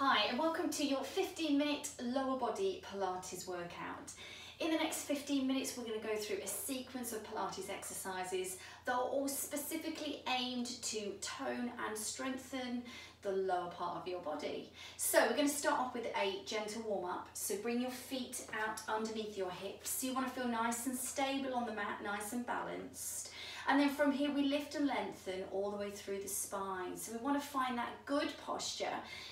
Hi and welcome to your 15-minute lower body Pilates workout. In the next 15 minutes we're going to go through a sequence of Pilates exercises that are all specifically aimed to tone and strengthen the lower part of your body. So we're going to start off with a gentle warm-up. So bring your feet out underneath your hips. You want to feel nice and stable on the mat, nice and balanced. And then from here we lift and lengthen all the way through the spine. So we want to find that good posture,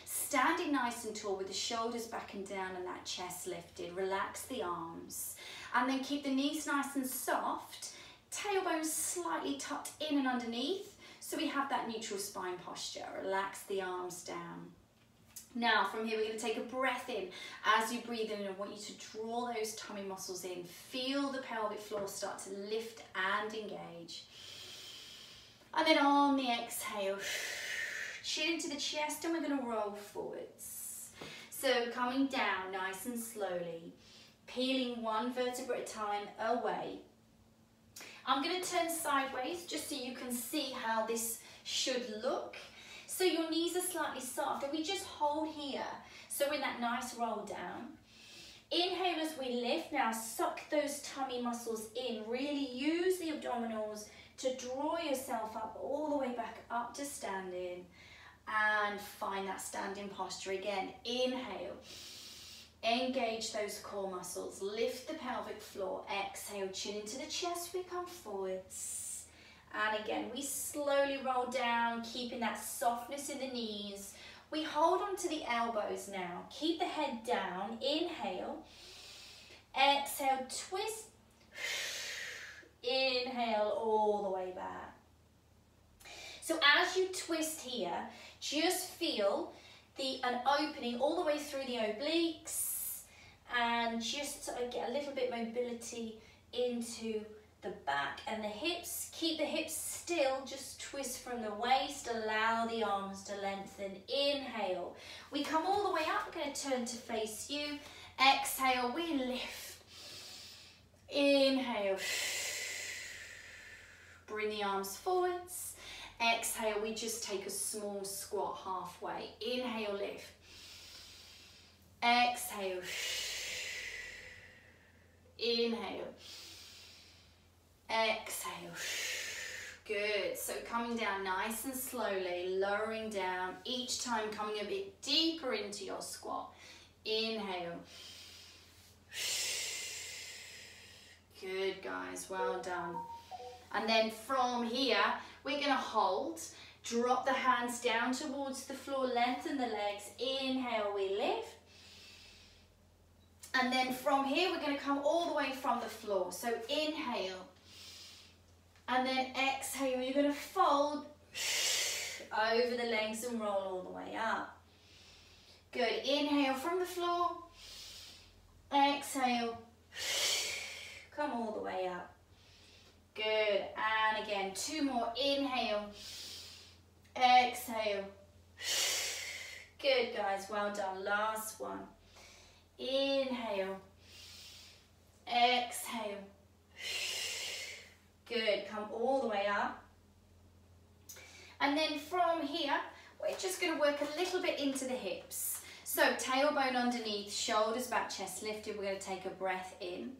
standing nice and tall with the shoulders back and down and that chest lifted. Relax the arms. And then keep the knees nice and soft, tailbone slightly tucked in and underneath. So we have that neutral spine posture. Relax the arms down. Now from here we're going to take a breath in. As you breathe in, I want you to draw those tummy muscles in. Feel the pelvic floor start to lift and engage. And then on the exhale, chin into the chest and we're going to roll forwards. So coming down nice and slowly, peeling one vertebra at a time away. I'm going to turn sideways just so you can see how this should look. So your knees are slightly soft and we just hold here. So we're in that nice roll down. Inhale as we lift. Now suck those tummy muscles in. Really use the abdominals to draw yourself up all the way back up to standing. And find that standing posture again. Inhale. Engage those core muscles. Lift the pelvic floor. Exhale, chin into the chest. We come forwards. And again, we slowly roll down, keeping that softness in the knees. We hold on to the elbows now. Keep the head down. Inhale. Exhale, twist. Inhale all the way back. So as you twist here, just feel an opening all the way through the obliques and just get a little bit mobility into the back and the hips. Keep the hips still, just twist from the waist, allow the arms to lengthen. Inhale, we come all the way up. We're going to turn to face you. Exhale, we lift. Inhale, bring the arms forwards. Exhale, we just take a small squat halfway. Inhale, lift. Exhale. Inhale. Exhale. Good. So coming down nice and slowly, lowering down, each time coming a bit deeper into your squat. Inhale. Good, guys. Well done. And then from here, we're going to hold. Drop the hands down towards the floor, lengthen the legs. Inhale, we lift. And then from here, we're going to come all the way from the floor. So inhale. And then exhale, you're going to fold over the legs and roll all the way up. Good. Inhale from the floor. Exhale. Come all the way up. Good. And again, two more. Inhale. Exhale. Good, guys. Well done. Last one. Inhale. Exhale. Good, come all the way up. And then from here, we're just going to work a little bit into the hips. So tailbone underneath, shoulders back, chest lifted. We're going to take a breath in.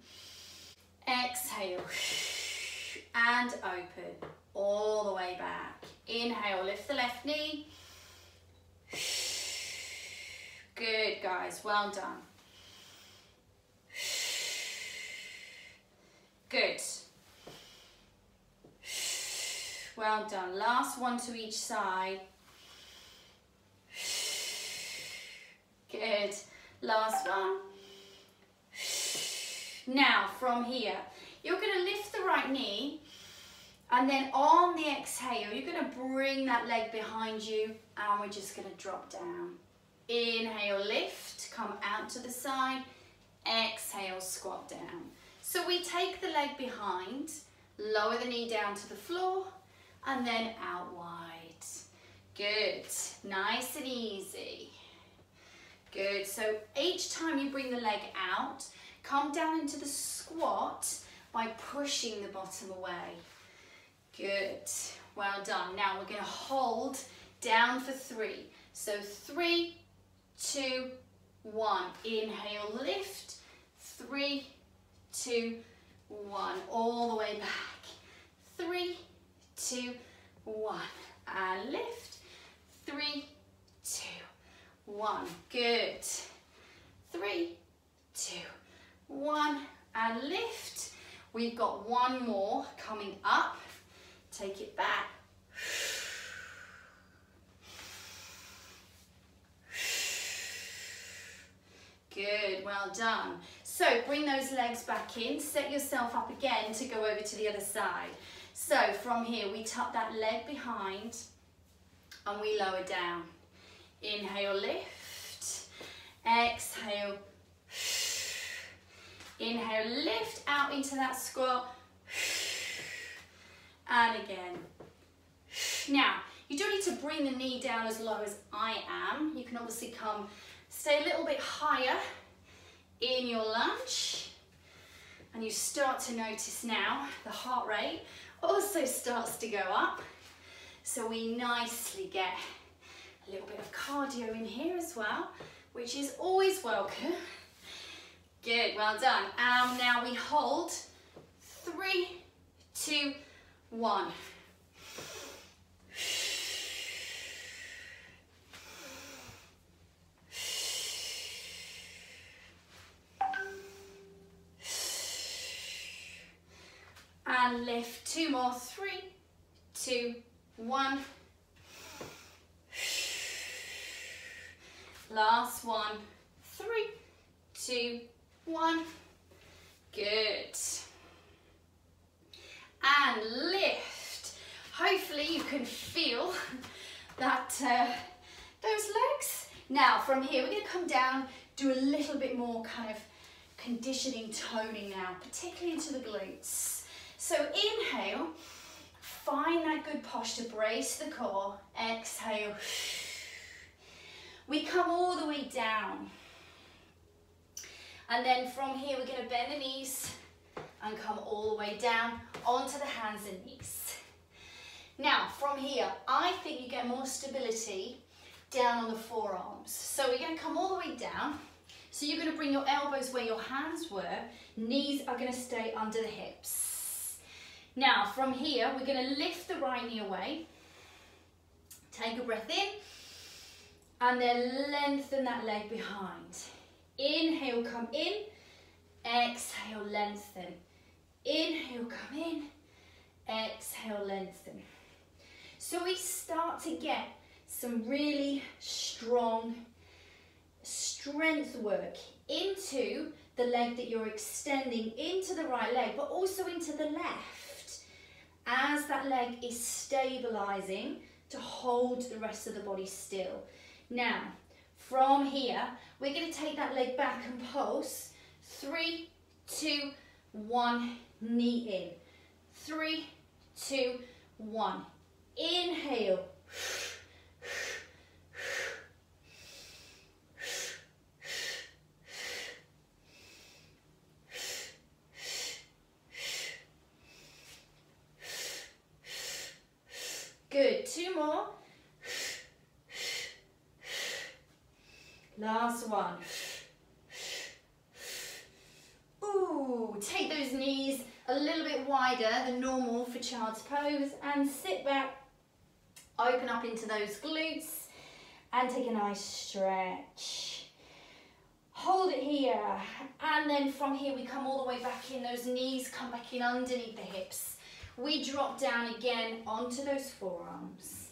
Exhale. And open. All the way back. Inhale, lift the left knee. Good, guys, well done. Good. Well done. Last one to each side. Good. Last one. Now from here, you're going to lift the right knee and then on the exhale, you're going to bring that leg behind you and we're just going to drop down. Inhale, lift, come out to the side. Exhale, squat down. So we take the leg behind, lower the knee down to the floor, and then out wide. Good. Nice and easy. Good. So each time you bring the leg out, come down into the squat by pushing the bottom away. Good. Well done. Now we're going to hold down for 3. So 3, 2, 1. Inhale, lift. 3, 2, 1. All the way back. 3, 2, 1. And lift. 3, 2, 1. Good. 3, 2, 1. And lift. We've got one more coming up. Take it back. Good, well done. So bring those legs back in, set yourself up again to go over to the other side. So from here, we tuck that leg behind and we lower down. Inhale, lift. Exhale. Inhale, lift out into that squat. And again. Now, you don't need to bring the knee down as low as I am. You can obviously stay a little bit higher in your lunge. And you start to notice now the heart rate also starts to go up. So we nicely get a little bit of cardio in here as well, which is always welcome. Good, well done. Now we hold. 3, 2, 1. And lift. 2 more. 3, 2, 1. Last one. 3, 2, 1. Good. And lift. Hopefully you can feel that those legs. Now from here we're going to come down, do a little bit more kind of conditioning, toning now, particularly into the glutes. So inhale, find that good posture, brace the core. Exhale. We come all the way down. And then from here we're going to bend the knees and come all the way down onto the hands and knees. Now from here, I think you get more stability down on the forearms. So we're going to come all the way down. So you're going to bring your elbows where your hands were. Knees are going to stay under the hips. Now from here, we're going to lift the right knee away. Take a breath in. And then lengthen that leg behind. Inhale, come in. Exhale, lengthen. Inhale, come in. Exhale, lengthen. So we start to get some really strong strength work into the leg that you're extending into the right leg, but also into the left, as that leg is stabilizing to hold the rest of the body still. Now, from here, we're going to take that leg back and pulse. 3, 2, 1, knee in. 3, 2, 1. Inhale. Good, 2 more. Last one. Ooh, take those knees a little bit wider than normal for child's pose and sit back, open up into those glutes and take a nice stretch. Hold it here, and then from here we come all the way back in. Those knees come back in underneath the hips. We drop down again onto those forearms.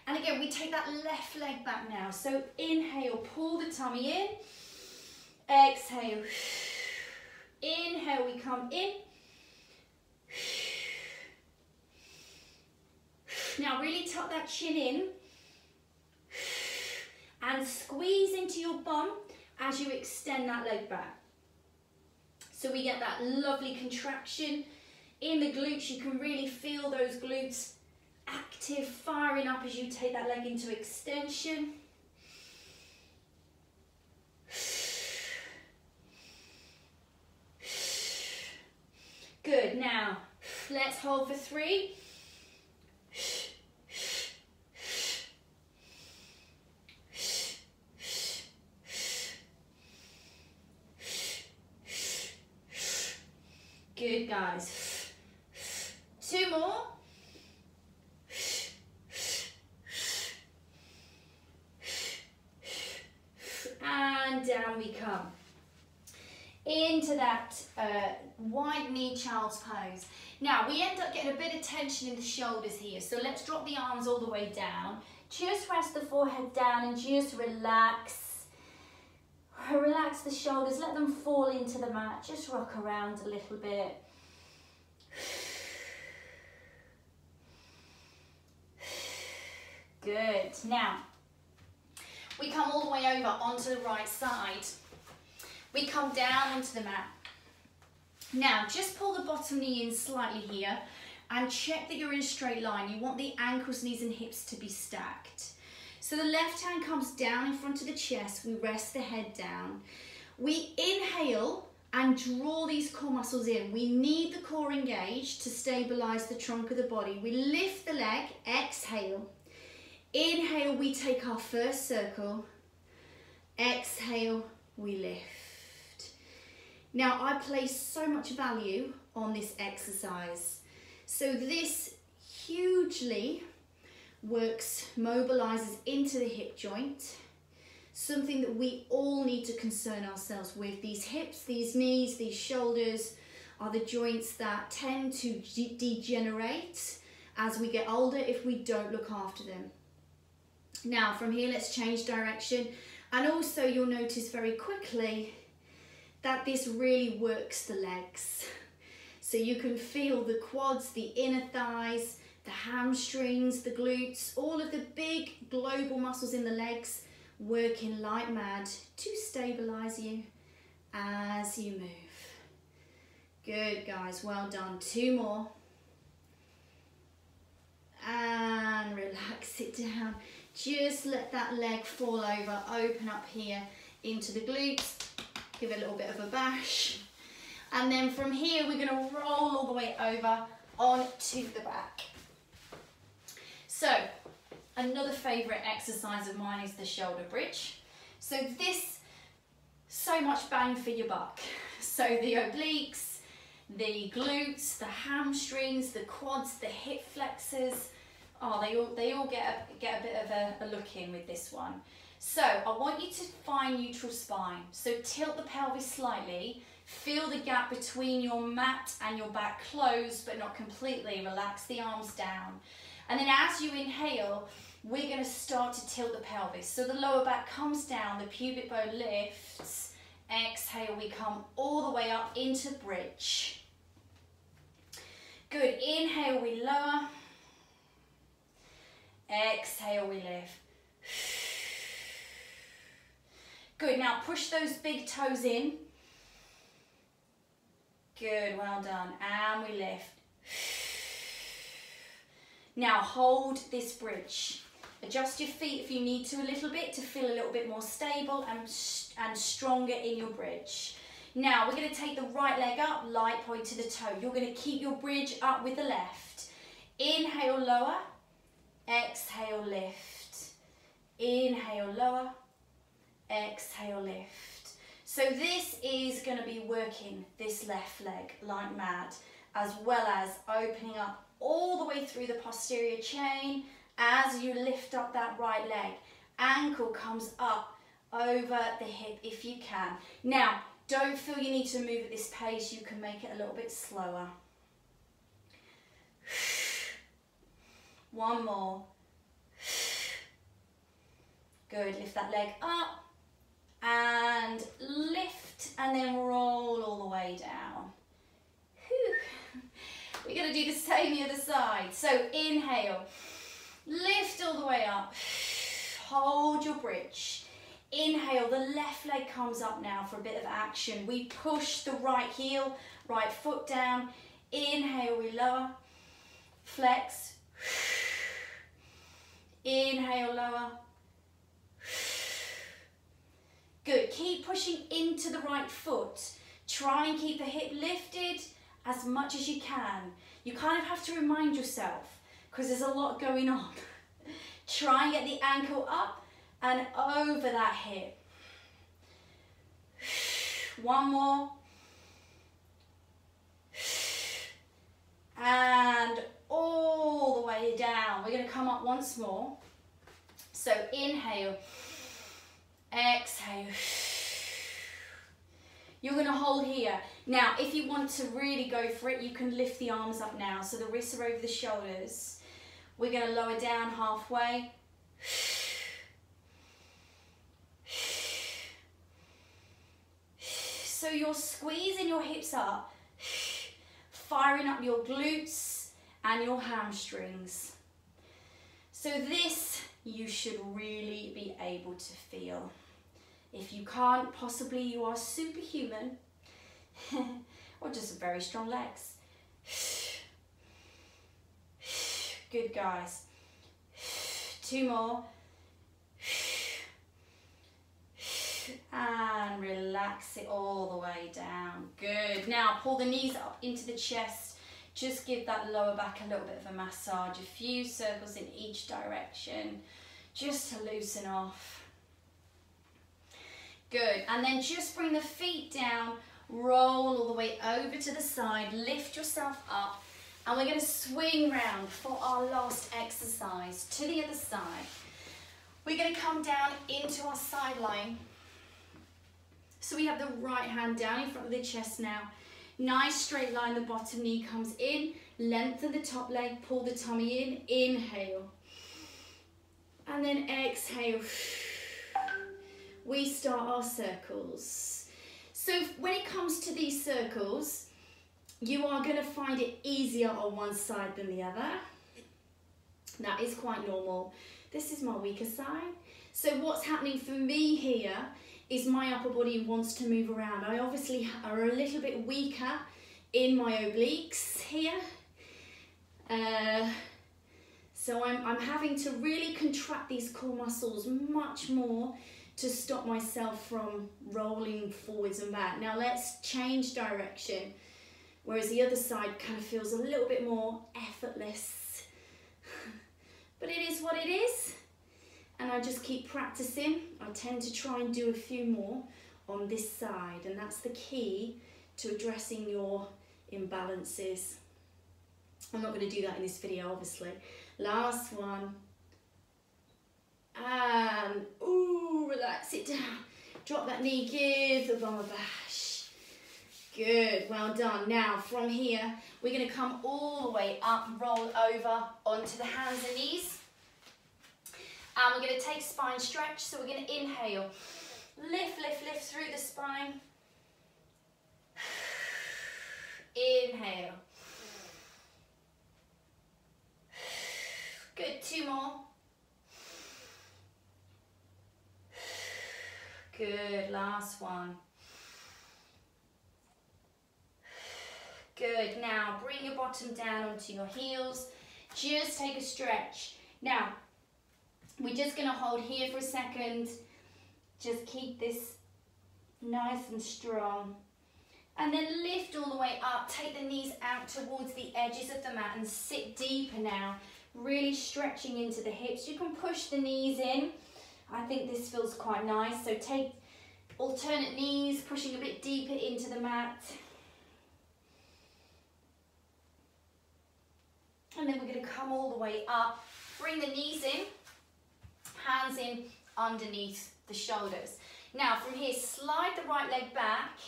And again, we take that left leg back now. So inhale, pull the tummy in. Exhale. Inhale, we come in. Now really tuck that chin in. And squeeze into your bum as you extend that leg back. So we get that lovely contraction in the glutes. You can really feel those glutes active, firing up as you take that leg into extension. Good, now let's hold for 3. Good, guys. 2 more. And down we come. Into that wide knee child's pose. Now we end up getting a bit of tension in the shoulders here, so let's drop the arms all the way down. Just rest the forehead down and just relax. Relax the shoulders, let them fall into the mat. Just rock around a little bit. Good. Now, we come all the way over onto the right side. We come down onto the mat. Now, just pull the bottom knee in slightly here and check that you're in a straight line. You want the ankles, knees and hips to be stacked. So the left hand comes down in front of the chest. We rest the head down. We inhale and draw these core muscles in. We need the core engaged to stabilize the trunk of the body. We lift the leg, exhale. Inhale, we take our first circle. Exhale, we lift. Now, I place so much value on this exercise. So this hugely works, mobilizes into the hip joint, something that we all need to concern ourselves with. These hips, these knees, these shoulders are the joints that tend to degenerate as we get older if we don't look after them. Now from here, let's change direction. And also you'll notice very quickly that this really works the legs. So you can feel the quads, the inner thighs, the hamstrings, the glutes, all of the big global muscles in the legs working like mad to stabilize you as you move. Good, guys, well done. 2 more. And relax it down. Just let that leg fall over, open up here into the glutes. Give it a little bit of a bash. And then from here, we're gonna roll all the way over onto the back. So, another favorite exercise of mine is the shoulder bridge. So this, so much bang for your buck. So the obliques, the glutes, the hamstrings, the quads, the hip flexors, oh, they all get a bit of a look in with this one. So I want you to find neutral spine. So tilt the pelvis slightly, feel the gap between your mat and your back closed, but not completely. Relax the arms down. And then as you inhale, we're going to start to tilt the pelvis. So the lower back comes down, the pubic bone lifts. Exhale, we come all the way up into bridge. Good, inhale, we lower. Exhale, we lift. Good, now push those big toes in. Good, well done, and we lift. Now hold this bridge. Adjust your feet if you need to a little bit to feel a little bit more stable and stronger in your bridge. Now we're going to take the right leg up, light point to the toe. You're going to keep your bridge up with the left. Inhale, lower. Exhale, lift. Inhale, lower. Exhale, lift. So this is going to be working this left leg like mad, as well as opening up all the way through the posterior chain as you lift up that right leg. Ankle comes up over the hip if you can. Now, don't feel you need to move at this pace. You can make it a little bit slower. 1 more. Good, lift that leg up and lift and then roll all the way down. Whew. We're going to do the same the other side. So inhale, lift all the way up, hold your bridge. Inhale, the left leg comes up now for a bit of action. We push the right heel, right foot down. Inhale, we lower, flex. Inhale, lower. Good, keep pushing into the right foot. Try and keep the hip lifted as much as you can. You kind of have to remind yourself because there's a lot going on. Try and get the ankle up and over that hip. 1 more. and all the way down. We're going to come up once more. So inhale, exhale. You're going to hold here. Now, if you want to really go for it, you can lift the arms up now. So the wrists are over the shoulders. We're going to lower down halfway. So you're squeezing your hips up, firing up your glutes and your hamstrings. So this you should really be able to feel. If you can't, possibly you are superhuman or just very strong legs. Good, guys. 2 more. And relax it all the way down. Good. Now pull the knees up into the chest. Just give that lower back a little bit of a massage. A few circles in each direction, just to loosen off. Good. And then just bring the feet down, roll all the way over to the side, lift yourself up, and we're going to swing round for our last exercise to the other side. We're going to come down into our side line. So we have the right hand down in front of the chest now. Nice straight line, the bottom knee comes in, lengthen the top leg, pull the tummy in, inhale. And then exhale. We start our circles. So when it comes to these circles, you are going to find it easier on one side than the other. That is quite normal. This is my weaker side. So what's happening for me here is my upper body wants to move around. I obviously are a little bit weaker in my obliques here. So I'm having to really contract these core muscles much more to stop myself from rolling forwards and back. Now let's change direction. Whereas the other side kind of feels a little bit more effortless. But it is what it is. And I just keep practicing. I tend to try and do a few more on this side, and that's the key to addressing your imbalances. I'm not going to do that in this video, obviously. Last one. And, ooh, relax it down. Drop that knee, give the bum a bash. Good, well done. Now, from here, we're going to come all the way up, roll over onto the hands and knees. And we're going to take spine stretch, so we're going to inhale, lift, lift, lift through the spine. Inhale. Good, 2 more. Good, last one. Good, now bring your bottom down onto your heels. Just take a stretch. Now, we're just going to hold here for a second. Just keep this nice and strong. And then lift all the way up. Take the knees out towards the edges of the mat and sit deeper now. Really stretching into the hips. You can push the knees in. I think this feels quite nice. So take alternate knees, pushing a bit deeper into the mat. And then we're going to come all the way up. Bring the knees in. Hands in underneath the shoulders. Now from here, slide the right leg back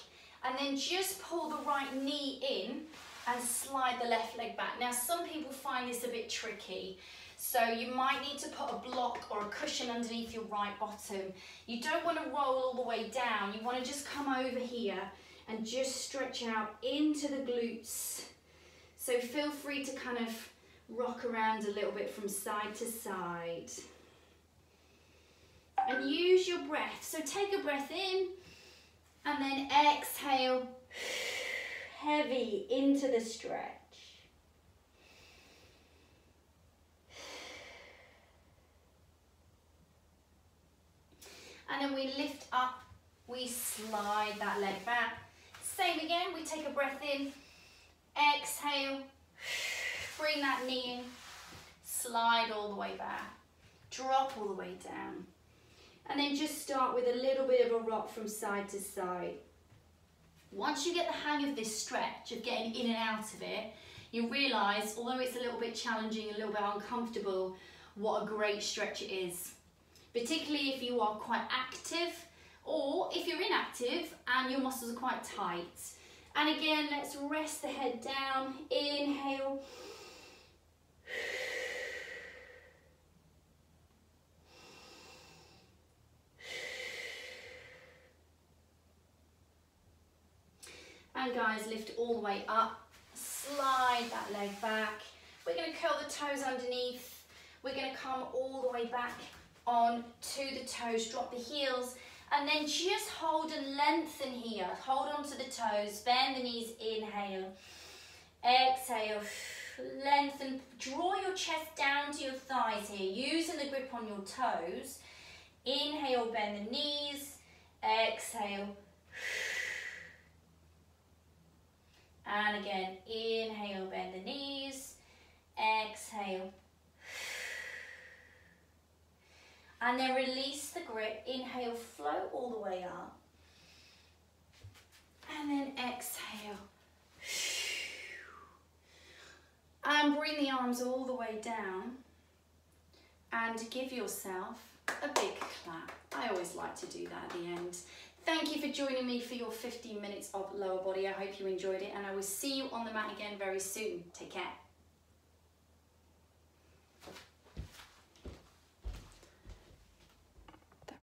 and then just pull the right knee in and slide the left leg back. Now some people find this a bit tricky, so you might need to put a block or a cushion underneath your right bottom. You don't want to roll all the way down. You want to just come over here and just stretch out into the glutes. So feel free to kind of rock around a little bit from side to side. And use your breath. So take a breath in and then exhale heavy into the stretch. And then we lift up, we slide that leg back. Same again, we take a breath in, exhale, bring that knee in, slide all the way back, drop all the way down. And then just start with a little bit of a rock from side to side. Once you get the hang of this stretch, of getting in and out of it, you realise, although it's a little bit challenging, a little bit uncomfortable, what a great stretch it is. Particularly if you are quite active, or if you're inactive and your muscles are quite tight. And again, let's rest the head down, inhale. And guys, lift all the way up, slide that leg back. We're going to curl the toes underneath. We're going to come all the way back on to the toes, drop the heels, and then just hold and lengthen here. Hold on to the toes, bend the knees, inhale. Exhale, lengthen, draw your chest down to your thighs here, using the grip on your toes. Inhale, bend the knees, exhale. And again, inhale, bend the knees, exhale. And then release the grip, inhale, float all the way up. And then exhale. And bring the arms all the way down. And give yourself a big clap. I always like to do that at the end. Thank you for joining me for your 15 minutes of lower body. I hope you enjoyed it, and I will see you on the mat again very soon. Take care.